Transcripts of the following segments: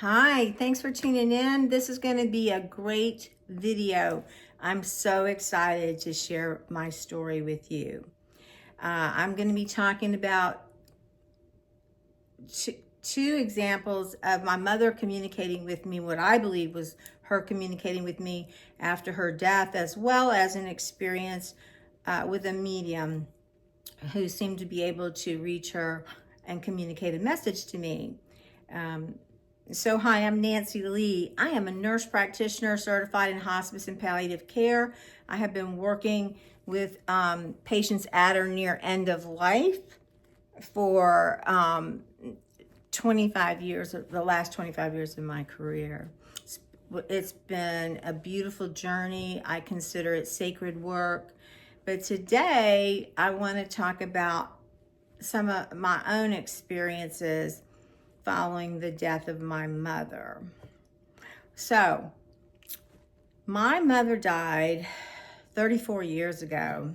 Hi, thanks for tuning in. This is going to be a great video. I'm so excited to share my story with you. I'm going to be talking about two examples of my mother communicating with me, what I believe was her communicating with me after her death, as well as an experience with a medium who seemed to be able to reach her and communicate a message to me. Hi, I'm Nancy Lee. I am a nurse practitioner certified in hospice and palliative care. I have been working with patients at or near end of life for 25 years, the last 25 years of my career. It's been a beautiful journey. I consider it sacred work. But today I want to talk about some of my own experiences following the death of my mother. So, my mother died 34 years ago,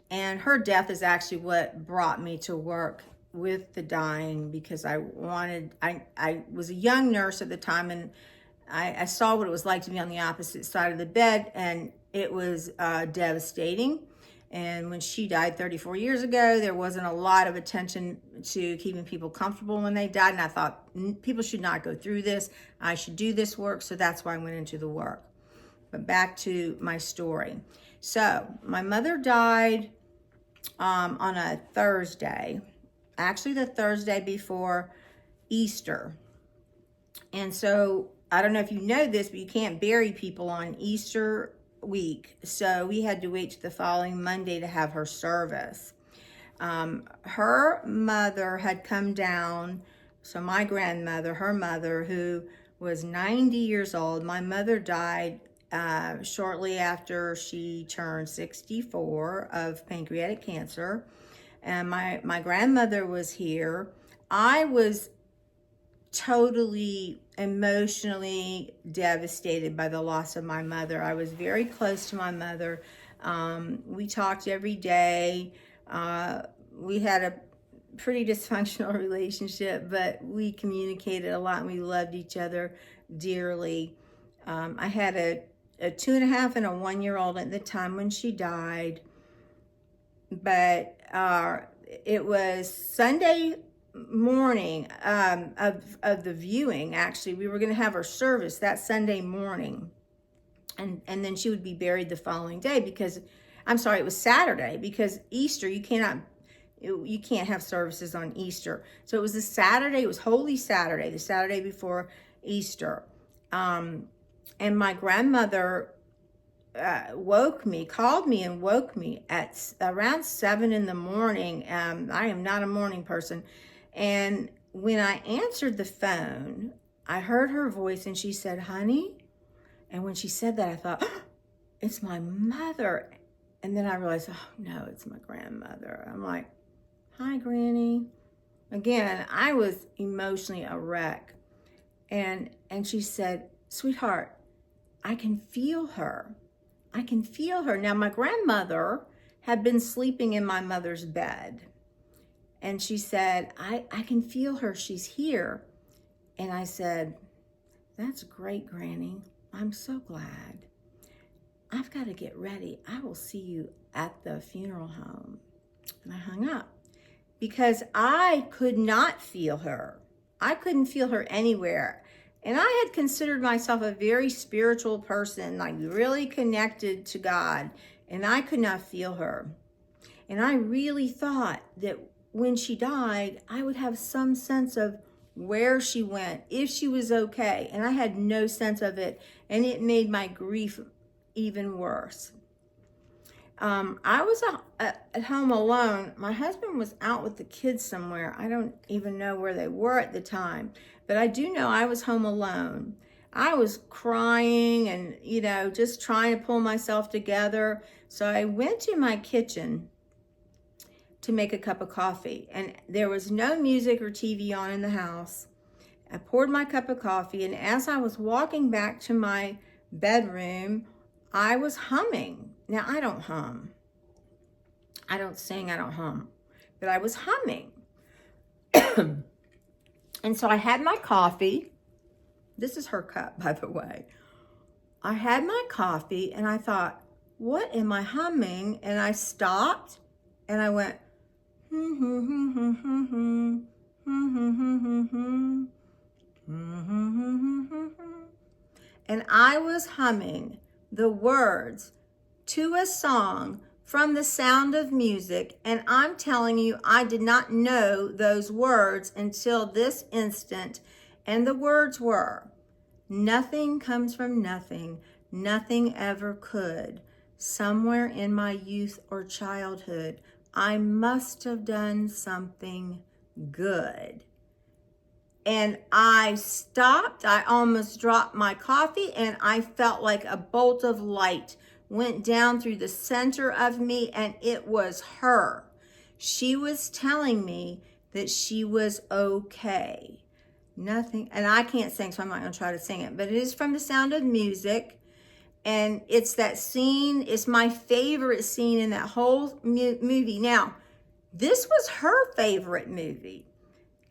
and her death is actually what brought me to work with the dying, because I was a young nurse at the time, and I saw what it was like to be on the opposite side of the bed, and it was devastating. And when she died 34 years ago, there wasn't a lot of attention to keeping people comfortable when they died. And I thought, people should not go through this. I should do this work. So that's why I went into the work. But back to my story. So my mother died on a Thursday, actually the Thursday before Easter. And so I don't know if you know this, but you can't bury people on Easter week, so we had to wait to the following Monday to have her service. Her mother had come down, so my grandmother, her mother, who was 90 years old, my mother died shortly after she turned 64 of pancreatic cancer, and my grandmother was here. I was totally emotionally devastated by the loss of my mother. I was very close to my mother. We talked every day. We had a pretty dysfunctional relationship, but we communicated a lot and we loved each other dearly. I had a 2.5 and a 1-year-old at the time when she died, but it was Sunday morning of the viewing. Actually, we were going to have her service that Sunday morning, and then she would be buried the following day, because it was Saturday, because Easter, you can't have services on Easter. So it was the Saturday, it was Holy Saturday, the Saturday before Easter. And my grandmother called me and woke me at around 7 in the morning. I am not a morning person. And when I answered the phone, I heard her voice and she said, "Honey." And when she said that, I thought, oh, it's my mother. And then I realized, oh no, it's my grandmother. I'm like, "Hi, Granny." Again, I was emotionally a wreck. And she said, "Sweetheart, I can feel her. I can feel her." Now, my grandmother had been sleeping in my mother's bed. And she said, I can feel her. She's here. And I said, "That's great, Granny. I'm so glad. I've got to get ready. I will see you at the funeral home." And I hung up because I could not feel her. I couldn't feel her anywhere. And I had considered myself a very spiritual person, like really connected to God, and I could not feel her. And I really thought that when she died, I would have some sense of where she went, if she was okay. And I had no sense of it, and it made my grief even worse. I was at home alone. My husband was out with the kids somewhere. I don't even know where they were at the time, but I do know I was home alone. I was crying and, just trying to pull myself together. So I went to my kitchen to make a cup of coffee, and there was no music or TV on in the house. I poured my cup of coffee, and as I was walking back to my bedroom, I was humming. Now, I don't hum. I don't sing, I don't hum. But I was humming. And so I had my coffee. This is her cup, by the way. I had my coffee and I thought, what am I humming? And I stopped and I went, and I was humming the words to a song from The Sound of Music, and I'm telling you, I did not know those words until this instant, and the words were, nothing comes from nothing, nothing ever could. Somewhere in my youth or childhood, I must have done something good. And I stopped, I almost dropped my coffee, and I felt like a bolt of light went down through the center of me, and it was her. She was telling me that she was okay. Nothing, and I can't sing, so I'm not gonna try to sing it, but it is from The Sound of Music, and it's that scene, it's my favorite scene in that whole movie. Now, this was her favorite movie.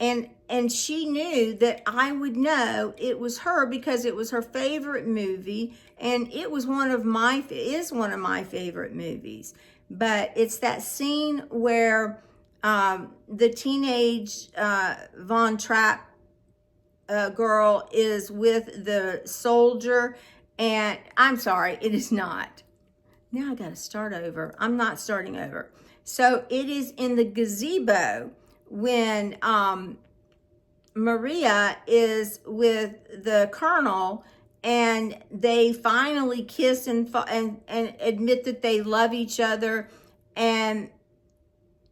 And she knew that I would know it was her because it was her favorite movie, and it was one of my favorite movies. But it's that scene where the teenage Von Trapp girl is with the soldier, and I'm sorry, it is not. Now I got to start over. I'm not starting over. So it is in the gazebo when Maria is with the colonel, and they finally kiss and admit that they love each other, and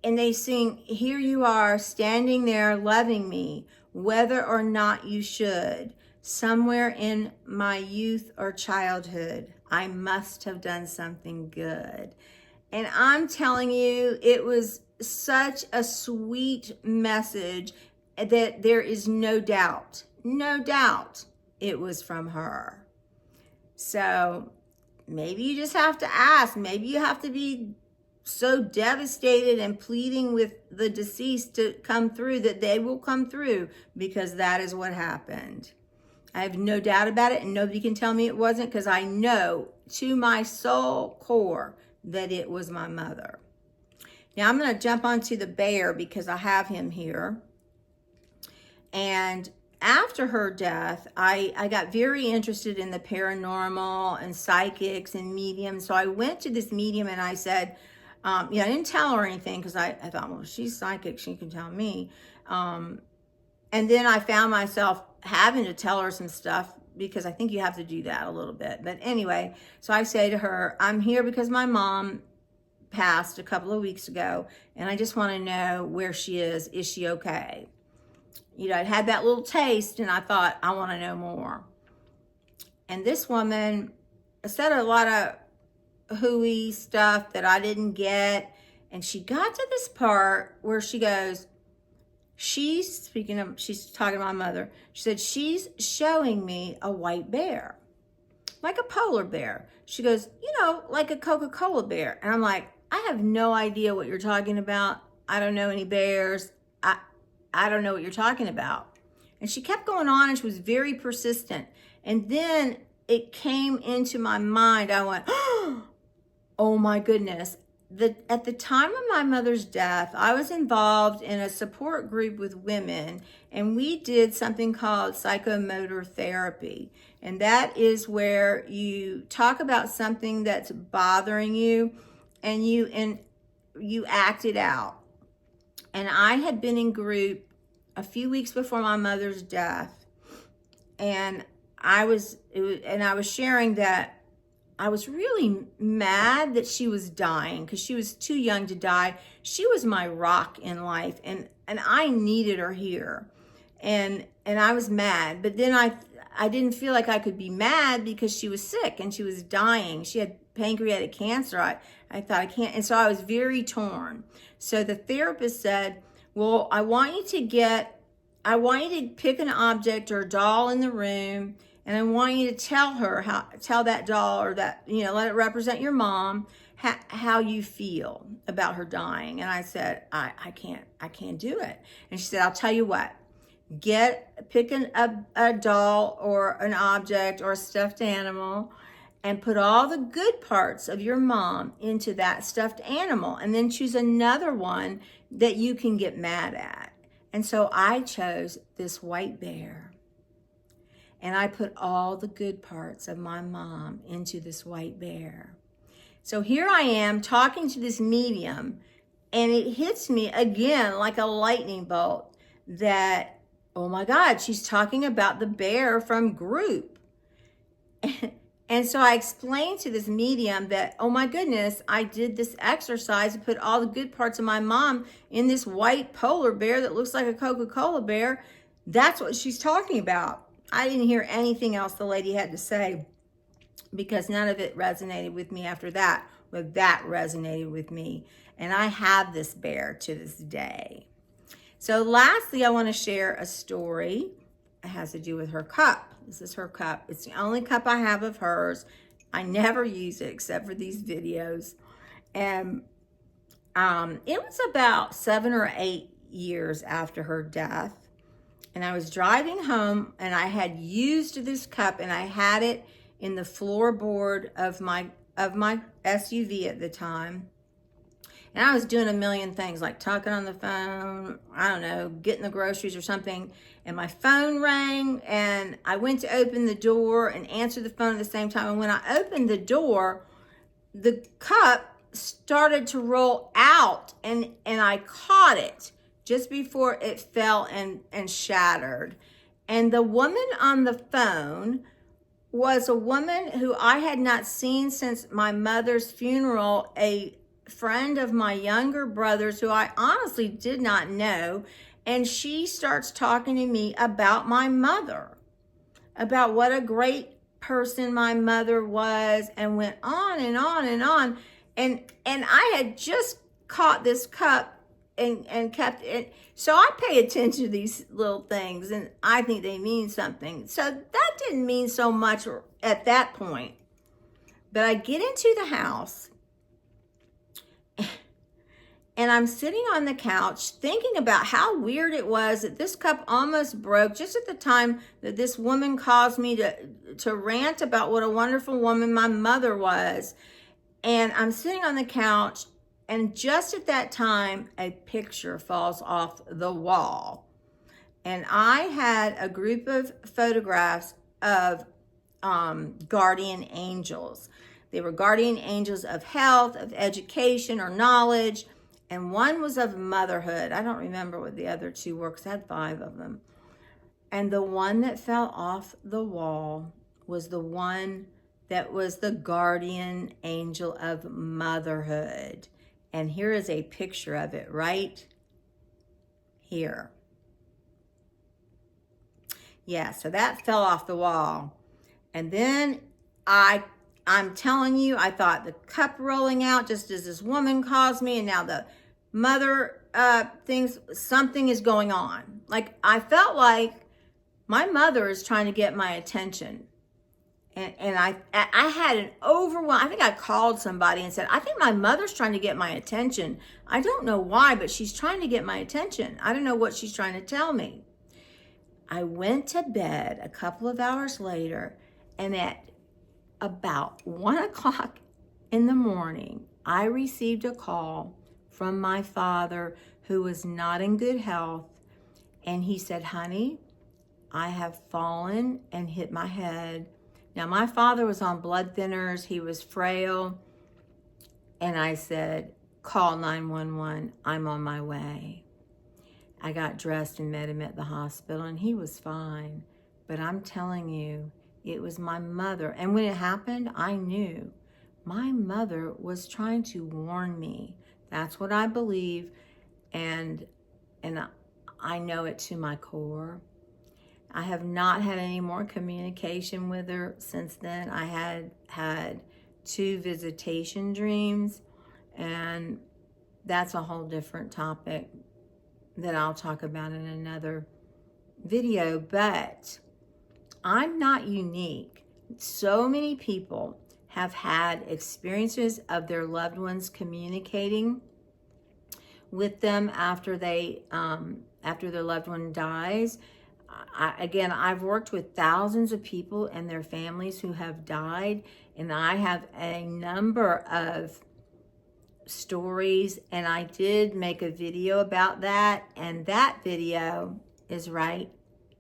they sing, here you are standing there loving me, whether or not you should. Somewhere in my youth or childhood, I must have done something good. And I'm telling you, it was such a sweet message that there is no doubt it was from her. So maybe you just have to ask. Maybe you have to be so devastated and pleading with the deceased to come through that they will come through, because that is what happened. I have no doubt about it, and nobody can tell me it wasn't, because I know to my soul core that it was my mother. Now I'm going to jump onto the bear because I have him here. And after her death, I got very interested in the paranormal and psychics and mediums. So I went to this medium and I said, I didn't tell her anything because I thought, well, she's psychic, she can tell me. And then I found myself having to tell her some stuff because I think you have to do that a little bit. But anyway, so I say to her, I'm here because my mom passed a couple of weeks ago, and I just want to know where she is. Is she okay? I'd had that little taste, and I thought, I want to know more. And this woman said a lot of hooey stuff that I didn't get, and she got to this part where she goes, she's talking to my mother. She said, she's showing me a white bear, like a polar bear. She goes, like a Coca-Cola bear. And I'm like, I have no idea what you're talking about. I don't know any bears. I don't know what you're talking about. And she kept going on, and she was very persistent. And then it came into my mind. I went, oh my goodness. At the time of my mother's death, I was involved in a support group with women, and we did something called psychomotor therapy. And that is where you talk about something that's bothering you, and you act it out. And I had been in group a few weeks before my mother's death, and I was sharing that I was really mad that she was dying because she was too young to die. She was my rock in life, and I needed her here, and I was mad. But then I didn't feel like I could be mad because she was sick and she was dying. She had pancreatic cancer. I thought I can't, and so I was very torn. So the therapist said, well, I want you to pick an object or a doll in the room, and I want you to tell that doll or that, let it represent your mom, how you feel about her dying. And I said, I can't do it. And she said, I'll tell you what, pick a doll or an object or a stuffed animal and put all the good parts of your mom into that stuffed animal, and then choose another one that you can get mad at. And so I chose this white bear, and I put all the good parts of my mom into this white bear. So here I am talking to this medium, and it hits me again like a lightning bolt that, oh my God, she's talking about the bear from Group. And so I explained to this medium that, oh my goodness, I did this exercise to put all the good parts of my mom in this white polar bear that looks like a Coca-Cola bear. That's what she's talking about. I didn't hear anything else the lady had to say, because none of it resonated with me after that. But that resonated with me. And I have this bear to this day. So lastly, I want to share a story. It has to do with her cup. This is her cup. It's the only cup I have of hers. I never use it except for these videos. And it was about 7 or 8 years after her death. And I was driving home, and I had used this cup, and I had it in the floorboard of my SUV at the time. And I was doing a million things, like talking on the phone, I don't know, getting the groceries or something. And my phone rang, and I went to open the door and answer the phone at the same time. And when I opened the door, the cup started to roll out, and I caught it just before it fell and shattered. And the woman on the phone was a woman who I had not seen since my mother's funeral, a friend of my younger brother's who I honestly did not know. And she starts talking to me about my mother, about what a great person my mother was, and went on and on and on. And I had just caught this cup and kept it. So I pay attention to these little things, and I think they mean something. So that didn't mean so much at that point. But I get into the house, and I'm sitting on the couch thinking about how weird it was that this cup almost broke just at the time that this woman caused me to rant about what a wonderful woman my mother was. And I'm sitting on the couch, and just at that time, a picture falls off the wall. And I had a group of photographs of guardian angels. They were guardian angels of health, of education, or knowledge. And one was of motherhood. I don't remember what the other two were, because I had 5 of them. And the one that fell off the wall was the one that was the guardian angel of motherhood. And here is a picture of it right here. Yeah, so that fell off the wall. And then I'm telling you, I thought the cup rolling out just as this woman caused me, and now the mother thinks something is going on. Like, I felt like my mother is trying to get my attention. And I had an overwhelm. I think I called somebody and said, I think my mother's trying to get my attention. I don't know why, but she's trying to get my attention. I don't know what she's trying to tell me. I went to bed a couple of hours later, and at about 1 o'clock in the morning, I received a call from my father, who was not in good health. And he said, honey, I have fallen and hit my head. Now, my father was on blood thinners. He was frail. And I said, call 911. I'm on my way. I got dressed and met him at the hospital, and he was fine. But I'm telling you, it was my mother. And when it happened, I knew my mother was trying to warn me. That's what I believe. And I know it to my core. I have not had any more communication with her since then. I had 2 visitation dreams, and that's a whole different topic that I'll talk about in another video. But I'm not unique. So many people have had experiences of their loved ones communicating with them after their loved one dies. again, I've worked with thousands of people and their families who have died, and I have a number of stories, and I did make a video about that, and that video is right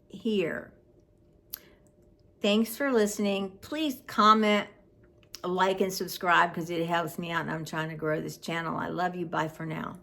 here. Thanks for listening. Please comment, like, and subscribe because it helps me out, and I'm trying to grow this channel. I love you. Bye for now.